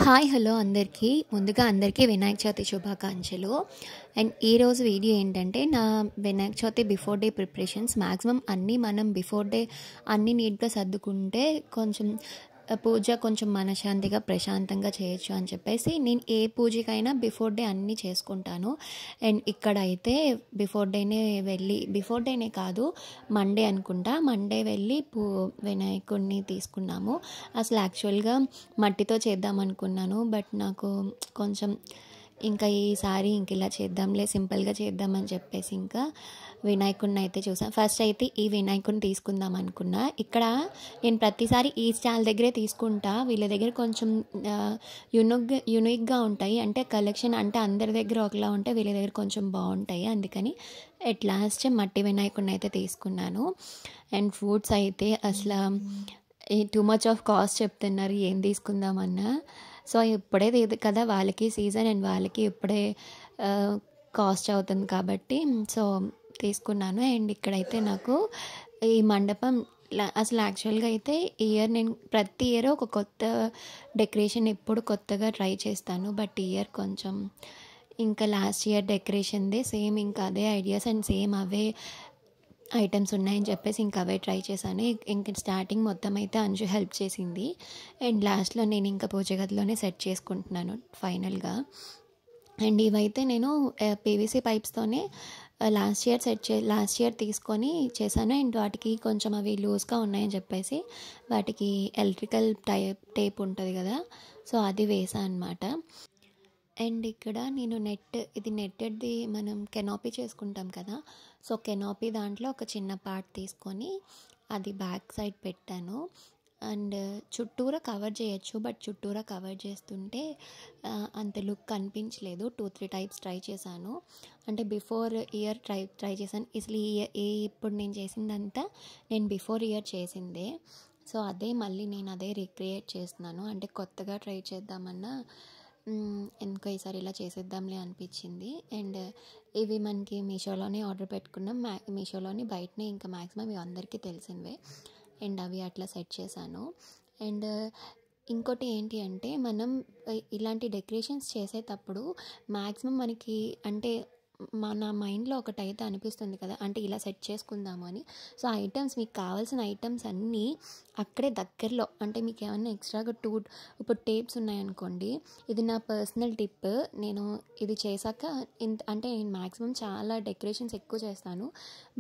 Hi hello అందరికీ ముందుగా అందరికీ వినాయక చవితి శుభాకాంక్షలు. అండ్ ఈరోజు వీడియో ఏంటంటే నా Vinayaka Chavithi before day preparations maximum అన్నీ మనం బిఫోర్ డే అన్నీ నీట్గా సర్దుకుంటే కొంచెం పూజ కొంచెం మనశ్శాంతిగా ప్రశాంతంగా చేయొచ్చు అని చెప్పేసి నేను ఏ పూజకైనా బిఫోర్ డే అన్నీ చేసుకుంటాను. అండ్ ఇక్కడ అయితే బిఫోర్ డేనే కాదు, మండే అనుకుంటా, మండే వెళ్ళి వినాయకుడిని తీసుకున్నాము. అసలు యాక్చువల్గా మట్టితో చేద్దాం అనుకున్నాను, బట్ నాకు కొంచెం ఇంకా ఈసారి ఇలా చేద్దాంలే, సింపుల్గా చేద్దామని చెప్పేసి ఇంకా వినాయకుడిని అయితే చూసాను. ఫస్ట్ అయితే ఈ వినాయకుడిని తీసుకుందాం అనుకున్నా. ఇక్కడ నేను ప్రతిసారి ఈ స్టాల్ దగ్గరే తీసుకుంటా, వీళ్ళ దగ్గర కొంచెం యూనిక్గా ఉంటాయి, అంటే కలెక్షన్ అంటే అందరి దగ్గర ఒకలా ఉంటాయి, వీళ్ళ దగ్గర కొంచెం బాగుంటాయి. అందుకని ఎట్ లాస్ట్ మట్టి వినాయకుడిని అయితే తీసుకున్నాను. అండ్ ఫ్రూట్స్ అయితే అసలు టూ మచ్ ఆఫ్ కాస్ట్ చెప్తున్నారు ఏం తీసుకుందామన్నా. సో ఇప్పుడే కదా వాళ్ళకి సీజన్, అండ్ వాళ్ళకి ఇప్పుడే కాస్ట్ అవుతుంది కాబట్టి సో తీసుకున్నాను. అండ్ ఇక్కడైతే నాకు ఈ మండపం అసలు యాక్చువల్గా అయితే నేను ప్రతి ఇయర్ ఒక కొత్త డెకరేషన్ ఎప్పుడు కొత్తగా ట్రై చేస్తాను, బట్ ఇయర్ కొంచెం ఇంకా లాస్ట్ ఇయర్ డెకరేషన్దే సేమ్ ఇంకా అదే ideas and same away items ఉన్నాయని చెప్పేసి ఇంకా అవే ట్రై చేశాను. ఇంక స్టార్టింగ్ మొత్తం అయితే అంజు హెల్ప్ చేసింది, అండ్ లాస్ట్లో నేను ఇంకా పూజ గదిలోనే సెట్ చేసుకుంటున్నాను ఫైనల్గా. అండ్ ఇవైతే నేను పీవీసీ పైప్స్తోనే లాస్ట్ ఇయర్ తీసుకొని చేశాను. అండ్ వాటికి కొంచెం అవి లూజ్గా ఉన్నాయని చెప్పేసి వాటికి ఎలక్ట్రికల్ టేప్ ఉంటుంది కదా, సో అది వేసాను అనమాట. అండ్ ఇక్కడ నేను ఇది నెట్టెడ్ది మనం కెనాపీ చేసుకుంటాం కదా, సో కెనాపీ దాంట్లో ఒక చిన్న పార్ట్ తీసుకొని అది బ్యాక్ సైడ్ పెట్టాను. అండ్ చుట్టూరా కవర్ చేయొచ్చు, బట్ చుట్టూరా కవర్ చేస్తుంటే అంత లుక్ కనిపించలేదు. 2-3 టైప్స్ ట్రై చేశాను, అంటే బిఫోర్ ఇయర్ ట్రై చేశాను. అసలు ఇప్పుడు నేను చేసిందంతా నేను బిఫోర్ ఇయర్ చేసిందే, సో అదే మళ్ళీ నేను అదే రీక్రియేట్ చేస్తున్నాను. అంటే కొత్తగా ట్రై చేద్దామన్నా ఎందుకో ఈసారి ఇలా చేసేద్దాంలే అనిపించింది. అండ్ ఇవి మనకి మీషోలోనే ఆర్డర్ పెట్టుకున్నాం, మీషోలోని బయటనే ఇంకా మ్యాక్సిమం ఇవి అందరికీ తెలిసినవే. అండ్ అవి అట్లా సెట్ చేశాను. అండ్ ఇంకోటి ఏంటి అంటే మనం ఇలాంటి డెకరేషన్స్ చేసేటప్పుడు మ్యాక్సిమం మనకి అంటే మన మైండ్లో ఒకటైతే అనిపిస్తుంది కదా, అంటే ఇలా సెట్ చేసుకుందాము అని. సో మీకు కావాల్సిన ఐటమ్స్ అన్నీ అక్కడే దగ్గరలో, అంటే మీకు ఏమన్నా ఎక్స్ట్రాగా ఇప్పుడు టేప్స్ ఉన్నాయనుకోండి, ఇది నా పర్సనల్ టిప్. నేను ఇది చేశాక అంటే నేను మ్యాక్సిమం చాలా డెకరేషన్స్ ఎక్కువ చేస్తాను,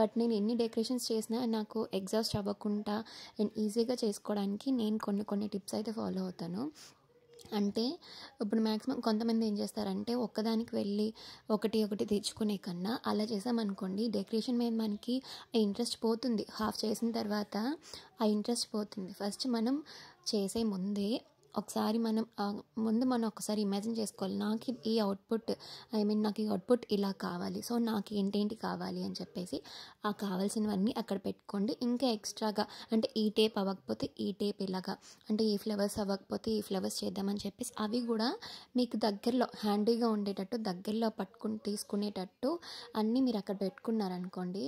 బట్ నేను ఎన్ని డెకరేషన్స్ చేసినా నాకు ఎగ్జాస్ట్ అవ్వకుండా అండ్ ఈజీగా చేసుకోవడానికి నేను కొన్ని టిప్స్ అయితే ఫాలో అవుతాను. అంటే ఇప్పుడు మ్యాక్సిమం కొంతమంది ఏం చేస్తారంటే ఒక్కదానికి వెళ్ళి ఒకటి తెచ్చుకునే కన్నా అలా చేసామనుకోండి, డెకరేషన్ మీద మనకి ఇంట్రెస్ట్ పోతుంది. హాఫ్ చేసిన తర్వాత ఆ ఇంట్రెస్ట్ పోతుంది. ఫస్ట్ మనం చేసే ముందే మనం ఒకసారి ఇమాజిన్ చేసుకోవాలి, నాకు ఈ అవుట్పుట్ నాకు ఈ అవుట్పుట్ ఇలా కావాలి, సో నాకు ఏంటేంటి కావాలి అని చెప్పేసి ఆ కావాల్సినవన్నీ అక్కడ పెట్టుకోండి. ఇంకా ఎక్స్ట్రాగా అంటే ఈ టేప్ అవ్వకపోతే ఈ టేప్ ఇలాగా, అంటే ఈ ఫ్లవర్స్ అవ్వకపోతే ఈ ఫ్లవర్స్ చేద్దామని చెప్పేసి అవి కూడా మీకు దగ్గరలో హ్యాండీగా ఉండేటట్టు దగ్గరలో తీసుకునేటట్టు అన్నీ మీరు అక్కడ పెట్టుకున్నారనుకోండి,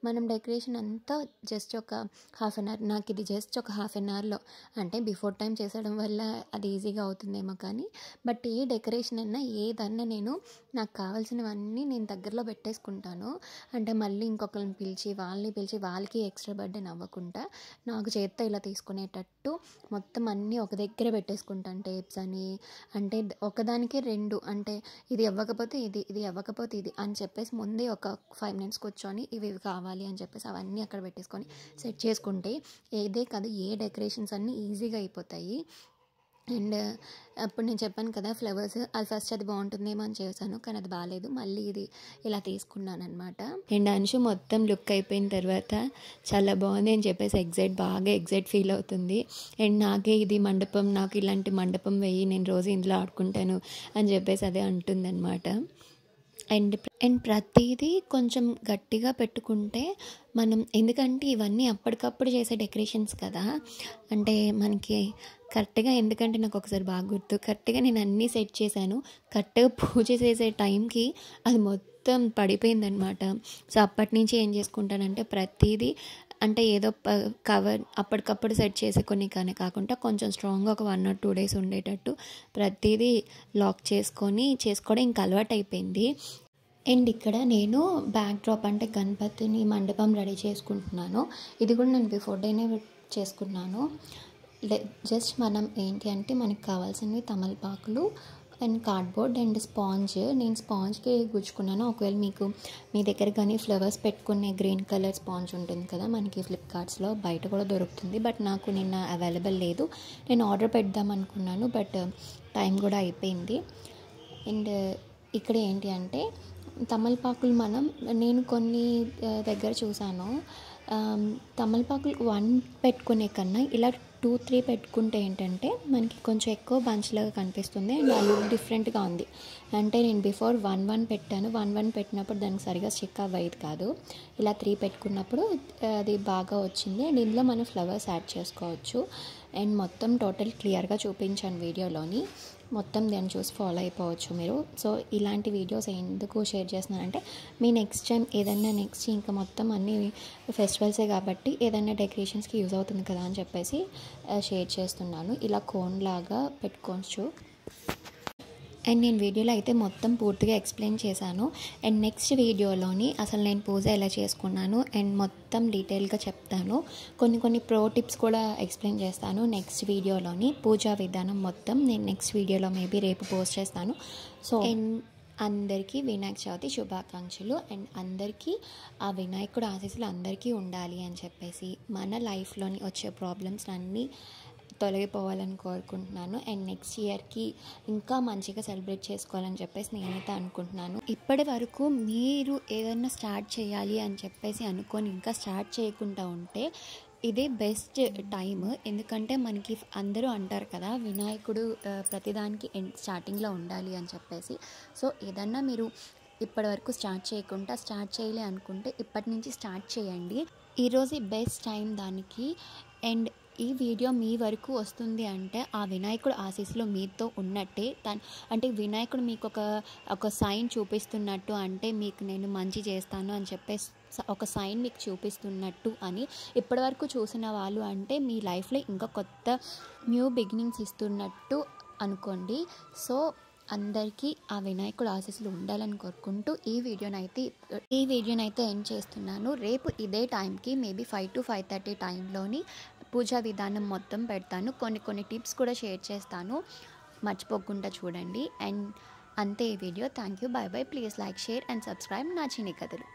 మనం డెకరేషన్ అంతా జస్ట్ ఒక హాఫ్ అన్ అవర్, నాకు ఇది జస్ట్ ఒక హాఫ్ అన్ అవర్లో, అంటే బిఫోర్ టైం చేసడం వల్ల అది ఈజీగా అవుతుందేమో కానీ, బట్ ఏ డెకరేషన్ అయినా ఏదన్నా నాకు కావాల్సినవన్నీ నేను దగ్గరలో పెట్టేసుకుంటాను. అంటే మళ్ళీ ఇంకొకరిని పిలిచి వాళ్ళకి ఎక్స్ట్రా బర్డెన్ అవ్వకుండా నాకు చేత్తో ఇలా తీసుకునేటట్టు మొత్తం అన్నీ ఒక దగ్గర పెట్టేసుకుంటాను. టేప్స్ అని అంటే ఒకదానికి 2, అంటే ఇది అవ్వకపోతే ఇది అవ్వకపోతే ఇది అని చెప్పేసి ముందే ఒక 5 minutes కూర్చొని ఇవి కావాలి అని చెప్పేసి అవన్నీ అక్కడ పెట్టేసుకొని సెట్ చేసుకుంటే ఏదే కాదు ఏ డెకరేషన్స్ అన్నీ ఈజీగా అయిపోతాయి. అండ్ అప్పుడు నేను చెప్పాను కదా ఫ్లవర్స్, అది ఫస్ట్ అది బాగుంటుందేమో అని చేశాను, కానీ అది బాగాలేదు, మళ్ళీ ఇది ఇలా తీసుకున్నాను అనమాట. అండ్ అంశు మొత్తం లుక్ అయిపోయిన తర్వాత చాలా బాగుంది అని చెప్పేసి బాగా ఎగ్జైట్ ఫీల్ అవుతుంది. అండ్ నాకే ఇది మండపం, నాకు ఇలాంటి మండపం వెయ్యి, నేను రోజు ఇంట్లో ఆడుకుంటాను అని చెప్పేసి అదే అంటుందన్నమాట. అండ్ ప్రతిదీ కొంచెం గట్టిగా పెట్టుకుంటే మనం, ఎందుకంటే ఇవన్నీ అప్పటికప్పుడు చేసే డెకరేషన్స్ కదా, అంటే మనకి కరెక్ట్గా, ఎందుకంటే నాకు ఒకసారి బాగా గుర్తు, కరెక్ట్గా నేను అన్నీ సెట్ చేశాను, కరెక్ట్గా పూజ చేసే టైంకి అది మొత్తం పడిపోయిందనమాట. సో అప్పటి నుంచి ఏం చేసుకుంటానంటే ప్రతిదీ అంటే ఏదో కవర్ అప్పటికప్పుడు సెట్ చేసుకొని కానీ కాకుండా కొంచెం స్ట్రాంగ్గా ఒక 1 or 2 days ఉండేటట్టు ప్రతిదీ లాక్ చేసుకోవడం ఇంకా అలవాటు అయిపోయింది. అండ్ ఇక్కడ నేను బ్యాక్ డ్రాప్ అంటే గణపతిని మండపం రెడీ చేసుకుంటున్నాను. ఇది కూడా నేను బిఫోర్ డేనే చేసుకున్నాను. జస్ట్ మనం ఏంటి అంటే మనకి కావాల్సినవి తమలపాకులు అండ్ కార్డ్బోర్డ్ అండ్ స్పాంజ్. నేను స్పాంజ్కి గుచ్చుకున్నాను. ఒకవేళ మీ దగ్గర కానీ ఫ్లవర్స్ పెట్టుకునే గ్రీన్ కలర్ స్పాంజ్ ఉంటుంది కదా, మనకి ఫ్లిప్కార్ట్స్లో బయట కూడా దొరుకుతుంది. బట్ నాకు నిన్న అవైలబుల్ లేదు. నేను ఆర్డర్ పెడదాం అనుకున్నాను, బట్ టైం కూడా అయిపోయింది. అండ్ ఇక్కడ ఏంటి అంటే తమలపాకులు నేను కొన్ని దగ్గర చూసాను, తమలపాకులు 1 పెట్టుకునే కన్నా ఇలా 2-3 పెట్టుకుంటే ఏంటంటే మనకి కొంచెం ఎక్కువ బంచ్ లాగా కనిపిస్తుంది అండ్ ఆ లుక్ డిఫరెంట్గా ఉంది. అంటే నేను బిఫోర్ 1 పెట్టాను. 1 పెట్టినప్పుడు దానికి సరిగా స్టిక్ అవ్వేది కాదు. ఇలా 3 పెట్టుకున్నప్పుడు అది బాగా వచ్చింది. అండ్ ఇందులో మనం ఫ్లవర్స్ యాడ్ చేసుకోవచ్చు. అండ్ మొత్తం టోటల్ క్లియర్గా చూపించాను వీడియోలోని. మొత్తం దాన్ని చూసి ఫాలో అయిపోవచ్చు మీరు. సో ఇలాంటి వీడియోస్ ఎందుకు షేర్ చేస్తున్నానంటే మీ నెక్స్ట్ టైం ఏదైనా ఇంకా మొత్తం అన్ని ఫెస్టివల్సే కాబట్టి ఏదైనా డెకరేషన్స్కి యూజ్ అవుతుంది కదా అని చెప్పేసి షేర్ చేస్తున్నాను. ఇలా కోన్ లాగా పెట్టుకోవచ్చు. అండ్ నేను వీడియోలో అయితే మొత్తం పూర్తిగా ఎక్స్ప్లెయిన్ చేశాను. అండ్ నెక్స్ట్ వీడియోలోని అసలు నేను పూజ ఎలా చేసుకున్నాను అండ్ మొత్తం డీటెయిల్గా చెప్తాను. కొన్ని ప్రో టిప్స్ కూడా ఎక్స్ప్లెయిన్ చేస్తాను నెక్స్ట్ వీడియోలోని. పూజా విధానం మొత్తం నేను నెక్స్ట్ వీడియోలో మేబీ రేపు పోస్ట్ చేస్తాను. సో అందరికీ వినాయక చవితి శుభాకాంక్షలు. అండ్ అందరికీ ఆ వినాయకుడు ఆశీస్సులు అందరికీ ఉండాలి అని చెప్పేసి మన లైఫ్లోని వచ్చే ప్రాబ్లమ్స్ అన్నీ తొలగిపోవాలని కోరుకుంటున్నాను. అండ్ నెక్స్ట్ ఇయర్కి ఇంకా మంచిగా సెలబ్రేట్ చేసుకోవాలని చెప్పేసి నేనైతే అనుకుంటున్నాను. ఇప్పటి వరకు మీరు ఏదైనా స్టార్ట్ చేయాలి అని చెప్పేసి అనుకొని ఇంకా స్టార్ట్ చేయకుండా ఉంటే ఇదే బెస్ట్ టైం. ఎందుకంటే మనకి అందరూ అంటారు కదా వినాయకుడు ప్రతిదానికి స్టార్టింగ్లో ఉండాలి అని చెప్పేసి. సో ఏదన్నా మీరు ఇప్పటి వరకు స్టార్ట్ చేయకుండా స్టార్ట్ చేయలే అనుకుంటే ఇప్పటి నుంచి స్టార్ట్ చేయండి. ఈరోజు బెస్ట్ టైం దానికి. అండ్ ఈ వీడియో మీ వరకు వస్తుంది అంటే ఆ వినాయకుడు ఆశీస్సులు మీతో ఉన్నట్టే. అంటే వినాయకుడు మీకు ఒక సైన్ చూపిస్తున్నట్టు, అంటే మీకు నేను మంచి చేస్తాను అని చెప్పేసి ఒక సైన్ మీకు చూపిస్తున్నట్టు అని. ఇప్పటివరకు చూసిన వాళ్ళు అంటే మీ లైఫ్లో ఇంకా కొత్త న్యూ బిగినింగ్స్ ఇస్తున్నట్టు అనుకోండి. సో అందరికీ ఆ వినాయకుడు ఆశీస్సులు ఉండాలని కోరుకుంటూ ఈ వీడియోనైతే ఎండ్ చేస్తున్నాను. రేపు ఇదే టైంకి మేబీ 5 to 5:30 టైంలోని పూజా విధానం మొత్తం పెడతాను. కొన్ని టిప్స్ కూడా షేర్ చేస్తాను, మర్చిపోకుండా చూడండి. అండ్ అంతే ఈ video. Thank you, by by. Please like, share and subscribe నా చిన్ని కథలు.